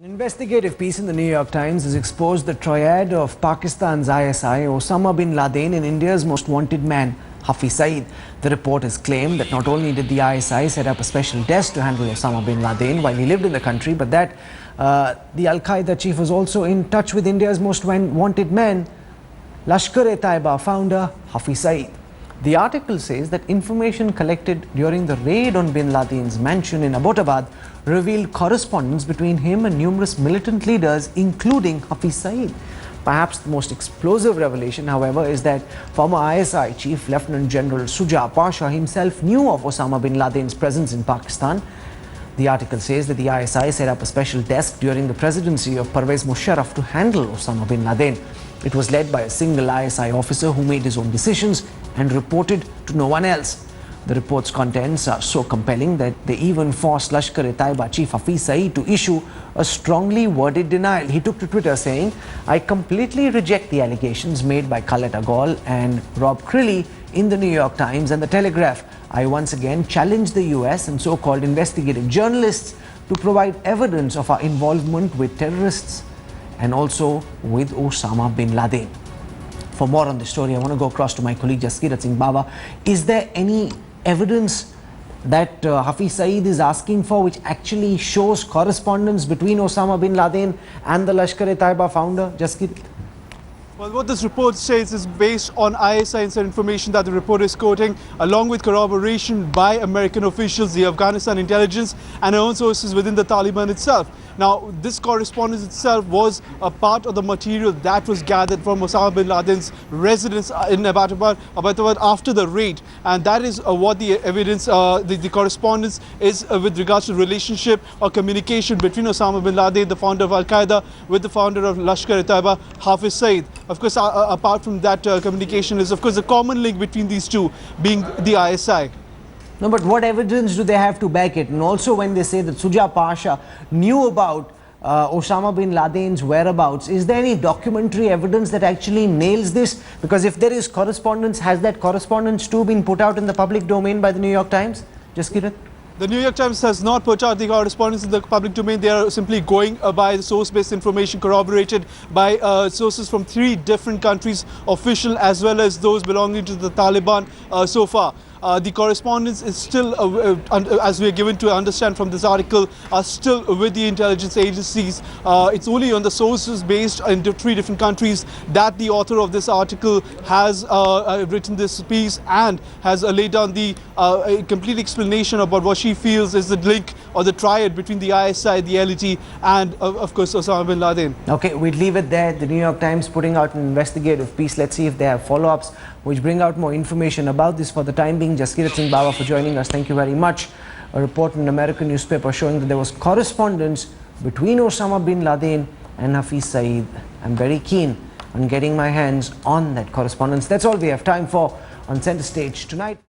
An investigative piece in the New York Times has exposed the triad of Pakistan's ISI, Osama Bin Laden, and India's most wanted man, Hafiz Saeed. The report has claimed that not only did the ISI set up a special desk to handle Osama Bin Laden while he lived in the country, but that the Al-Qaeda chief was also in touch with India's most wanted man, Lashkar-e-Taiba founder Hafiz Saeed. The article says that information collected during the raid on Bin Laden's mansion in Abbottabad revealed correspondence between him and numerous militant leaders, including Hafiz Saeed. Perhaps the most explosive revelation, however, is that former ISI Chief Lieutenant General Suja Pasha himself knew of Osama Bin Laden's presence in Pakistan. The article says that the ISI set up a special desk during the presidency of Pervez Musharraf to handle Osama Bin Laden. It was led by a single ISI officer who made his own decisions and reported to no one else. The report's contents are so compelling that they even forced Lashkar-e-Taiba Chief Hafiz Saeed to issue a strongly worded denial. He took to Twitter saying, "I completely reject the allegations made by Khaled Agol and Rob Crilly in the New York Times and the Telegraph. I once again challenge the US and so-called investigative journalists to provide evidence of our involvement with terrorists and also with Osama Bin Laden." For more on this story, I want to go across to my colleague Lashkar-e-Taiba. Is there any evidence that Hafiz Saeed is asking for which actually shows correspondence between Osama Bin Laden and the Lashkar-e-Taiba founder? Lashkar? Well, what this report says is based on ISI inside information that the report is quoting, along with corroboration by American officials, the Afghanistan intelligence, and our own sources within the Taliban itself. Now, this correspondence itself was a part of the material that was gathered from Osama Bin Laden's residence in Abbottabad after the raid. And that is what the evidence, the correspondence is with regards to relationship or communication between Osama Bin Laden, the founder of Al-Qaeda, with the founder of Lashkar-e-Taiba, Hafiz Saeed. Of course, apart from that communication is, of course, a common link between these two being the ISI. No, but what evidence do they have to back it? And also when they say that Suja Pasha knew about Osama Bin Laden's whereabouts, is there any documentary evidence that actually nails this? Because if there is correspondence, has that correspondence too been put out in the public domain by the New York Times? Lashkar? The New York Times has not put out the correspondence in the public domain. They are simply going by the source-based information corroborated by sources from 3 different countries, official as well as those belonging to the Taliban so far. The correspondence is still, as we are given to understand from this article, are still with the intelligence agencies. It's only on the sources based in 3 different countries that the author of this article has written this piece and has laid down the complete explanation about what she feels is the link or the triad between the ISI, the ISI-LeT, and of course Osama Bin Laden. Okay, we'd leave it there. The New York Times putting out an investigative piece. Let's see if they have follow-ups which bring out more information about this. For the time being, Lashkar-e-Taiba for joining us. Thank you very much. A report in an American newspaper showing that there was correspondence between Osama Bin Laden and Hafiz Saeed. I'm very keen on getting my hands on that correspondence. That's all we have time for on Center Stage tonight.